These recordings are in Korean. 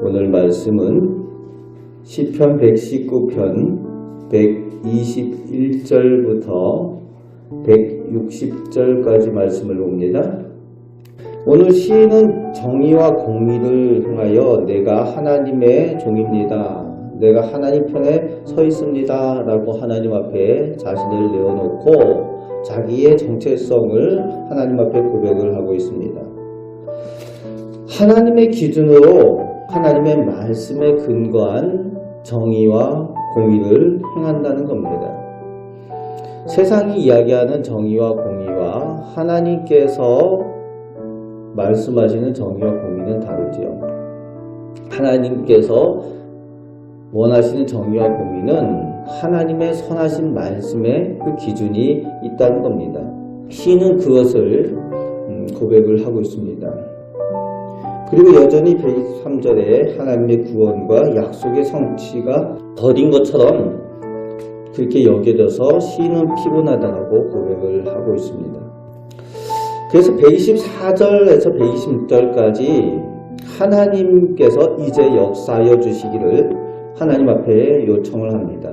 오늘 말씀은 시편 119편 121절부터 160절까지 말씀을 봅니다. 오늘 시인은 정의와 공의를 향하여 내가 하나님의 종입니다. 내가 하나님 편에 서 있습니다. 라고 하나님 앞에 자신을 내어놓고 자기의 정체성을 하나님 앞에 고백을 하고 있습니다. 하나님의 기준으로 하나님의 말씀에 근거한 정의와 공의를 행한다는 겁니다. 세상이 이야기하는 정의와 공의와 하나님께서 말씀하시는 정의와 공의는 다르지요. 하나님께서 원하시는 정의와 공의는 하나님의 선하신 말씀에 그 기준이 있다는 겁니다. 시인은 그것을 고백을 하고 있습니다. 그리고 여전히 123절에 하나님의 구원과 약속의 성취가 더딘 것처럼 그렇게 여겨져서 시인은 피곤하다고 고백을 하고 있습니다. 그래서 124절에서 126절까지 하나님께서 이제 역사하여 주시기를 하나님 앞에 요청을 합니다.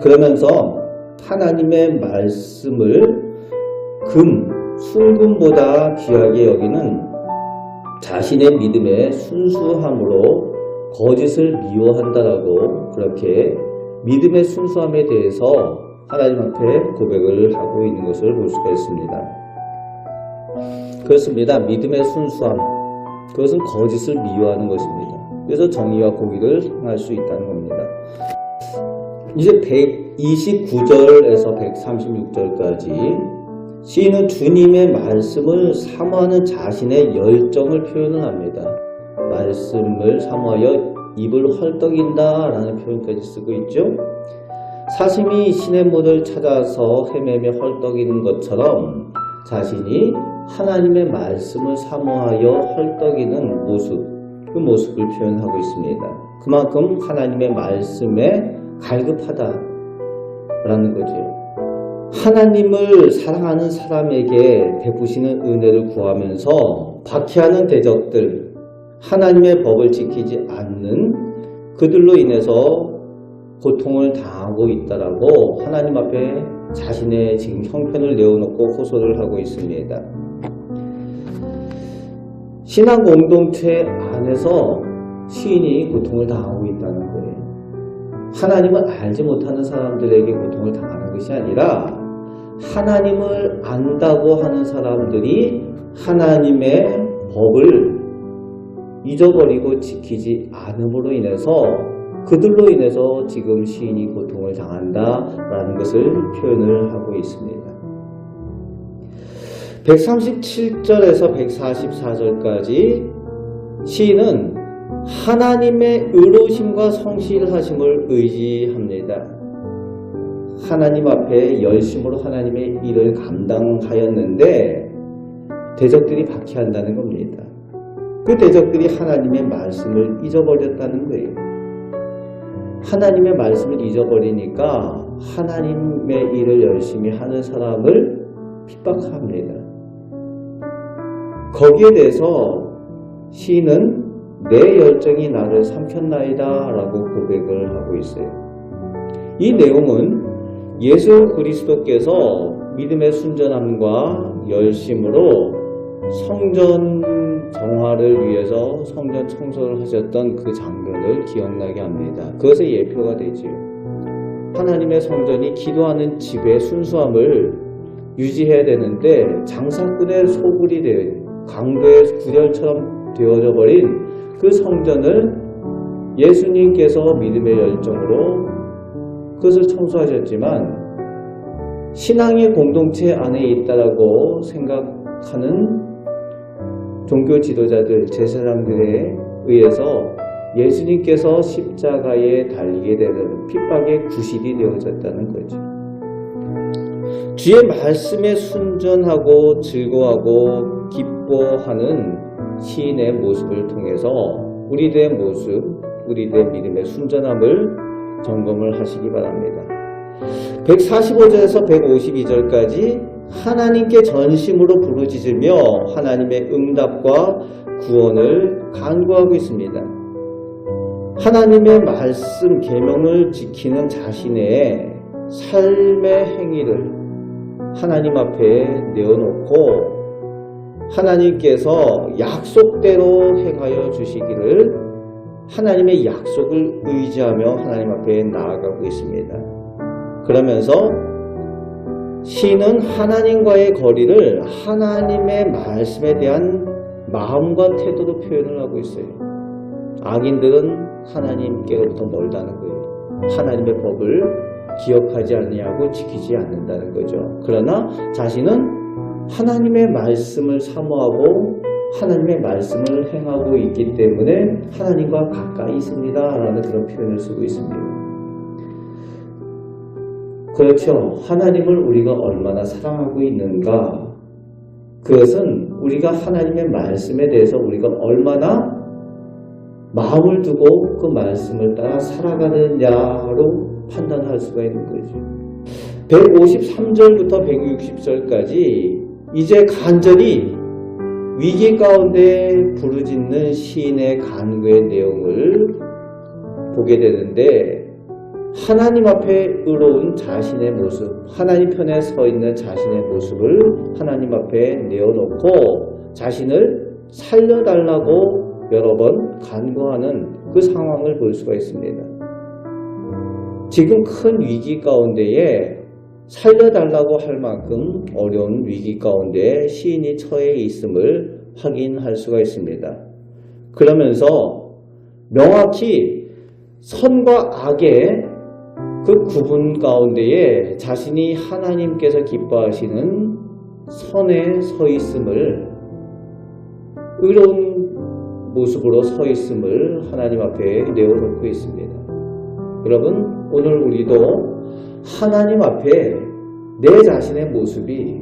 그러면서 하나님의 말씀을 순금보다 귀하게 여기는 자신의 믿음의 순수함으로 거짓을 미워한다라고 그렇게 믿음의 순수함에 대해서 하나님 앞에 고백을 하고 있는 것을 볼 수가 있습니다. 그렇습니다. 믿음의 순수함, 그것은 거짓을 미워하는 것입니다. 그래서 정의와 공의를 행할 수 있다는 겁니다. 이제 129절에서 136절까지 시인은 주님의 말씀을 사모하는 자신의 열정을 표현을 합니다. 말씀을 사모하여 입을 헐떡인다 라는 표현까지 쓰고 있죠. 사슴이 시냇물을 찾아서 헤매며 헐떡이는 것처럼 자신이 하나님의 말씀을 사모하여 헐떡이는 모습, 그 모습을 표현하고 있습니다. 그만큼 하나님의 말씀에 갈급하다라는 거죠. 하나님을 사랑하는 사람에게 베푸시는 은혜를 구하면서 박해하는 대적들, 하나님의 법을 지키지 않는 그들로 인해서 고통을 당하고 있다라고 하나님 앞에 자신의 지금 형편을 내어놓고 호소를 하고 있습니다. 신앙 공동체 안에서 시인이 고통을 당하고 있다는 거예요. 하나님을 알지 못하는 사람들에게 고통을 당하는 것이 아니라 하나님을 안다고 하는 사람들이 하나님의 법을 잊어버리고 지키지 않음으로 인해서 그들로 인해서 지금 시인이 고통을 당한다라는 것을 표현을 하고 있습니다. 137절에서 144절까지 시인은 하나님의 의로우심과 성실하심을 의지합니다. 하나님 앞에 열심으로 하나님의 일을 감당하였는데 대적들이 박해한다는 겁니다. 그 대적들이 하나님의 말씀을 잊어버렸다는 거예요. 하나님의 말씀을 잊어버리니까 하나님의 일을 열심히 하는 사람을 핍박합니다. 거기에 대해서 시인은 내 열정이 나를 삼켰나이다 라고 고백을 하고 있어요. 이 내용은 예수 그리스도께서 믿음의 순전함과 열심으로 성전 정화를 위해서 성전 청소를 하셨던 그 장면을 기억나게 합니다. 그것의 예표가 되지요. 하나님의 성전이 기도하는 집의 순수함을 유지해야 되는데 장사꾼의 소굴이 된 강도의 구절처럼 되어져 버린 그 성전을 예수님께서 믿음의 열정으로 그것을 청소하셨지만 신앙의 공동체 안에 있다라고 생각하는 종교 지도자들, 제사장들에 의해서 예수님께서 십자가에 달리게 되는 핍박의 구실이 되어졌다는 거죠. 주의 말씀에 순전하고 즐거워하고 기뻐하는 시인의 모습을 통해서 우리들의 모습, 우리들의 믿음의 순전함을 점검을 하시기 바랍니다. 145절에서 152절까지 하나님께 전심으로 부르짖으며 하나님의 응답과 구원을 간구하고 있습니다. 하나님의 말씀 계명을 지키는 자신의 삶의 행위를 하나님 앞에 내어놓고 하나님께서 약속대로 행하여 주시기를 하나님의 약속을 의지하며 하나님 앞에 나아가고 있습니다. 그러면서 시인은 하나님과의 거리를 하나님의 말씀에 대한 마음과 태도로 표현을 하고 있어요. 악인들은 하나님께로부터 멀다는 거예요. 하나님의 법을 기억하지 아니하고 지키지 않는다는 거죠. 그러나 자신은 하나님의 말씀을 사모하고 하나님의 말씀을 행하고 있기 때문에 하나님과 가까이 있습니다 라는 그런 표현을 쓰고 있습니다. 그렇죠. 하나님을 우리가 얼마나 사랑하고 있는가, 그것은 우리가 하나님의 말씀에 대해서 우리가 얼마나 마음을 두고 그 말씀을 따라 살아가느냐로 판단할 수가 있는 거죠. 153절부터 160절까지 이제 간절히 위기 가운데 부르짖는 시인의 간구의 내용을 보게 되는데, 하나님 앞에 의로운 자신의 모습, 하나님 편에 서 있는 자신의 모습을 하나님 앞에 내어놓고 자신을 살려달라고 여러 번 간구하는 그 상황을 볼 수가 있습니다. 지금 큰 위기 가운데에 살려달라고 할 만큼 어려운 위기 가운데 시인이 처해 있음을 확인할 수가 있습니다. 그러면서 명확히 선과 악의 그 구분 가운데에 자신이 하나님께서 기뻐하시는 선에 서 있음을, 의로운 모습으로 서 있음을 하나님 앞에 내어놓고 있습니다. 여러분, 오늘 우리도 하나님 앞에 내 자신의 모습이,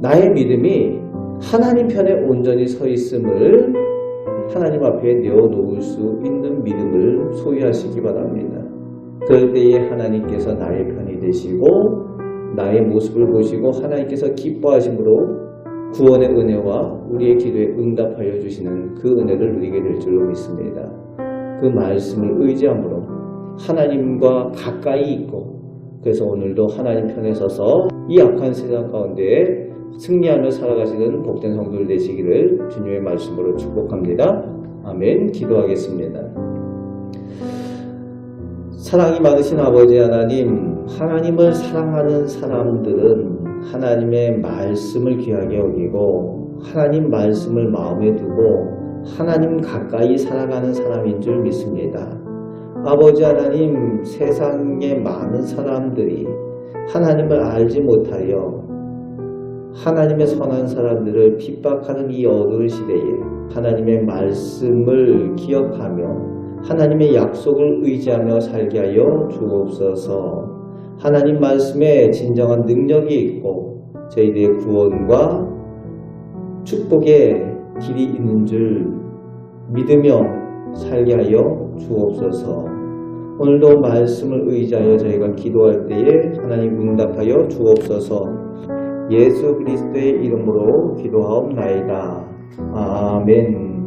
나의 믿음이 하나님 편에 온전히 서 있음을 하나님 앞에 내어놓을 수 있는 믿음을 소유하시기 바랍니다. 그럴 때에 하나님께서 나의 편이 되시고 나의 모습을 보시고 하나님께서 기뻐하심으로 구원의 은혜와 우리의 기도에 응답하여 주시는 그 은혜를 누리게 될 줄로 믿습니다. 그 말씀을 의지함으로 하나님과 가까이 있고, 그래서 오늘도 하나님 편에 서서 이 악한 세상 가운데 승리하며 살아가시는 복된 성도들 되시기를 주님의 말씀으로 축복합니다. 아멘. 기도하겠습니다. 사랑이 많으신 아버지 하나님, 하나님을 사랑하는 사람들은 하나님의 말씀을 귀하게 여기고 하나님 말씀을 마음에 두고 하나님 가까이 살아가는 사람인 줄 믿습니다. 아버지 하나님, 세상의 많은 사람들이 하나님을 알지 못하여 하나님의 선한 사람들을 핍박하는 이 어두운 시대에 하나님의 말씀을 기억하며 하나님의 약속을 의지하며 살게 하여 주옵소서. 하나님 말씀에 진정한 능력이 있고 저희들의 구원과 축복의 길이 있는 줄 믿으며 살게 하여 주옵소서. 오늘도 말씀을 의지하여 저희가 기도할 때에 하나님 응답하여 주옵소서. 예수 그리스도의 이름으로 기도하옵나이다. 아멘.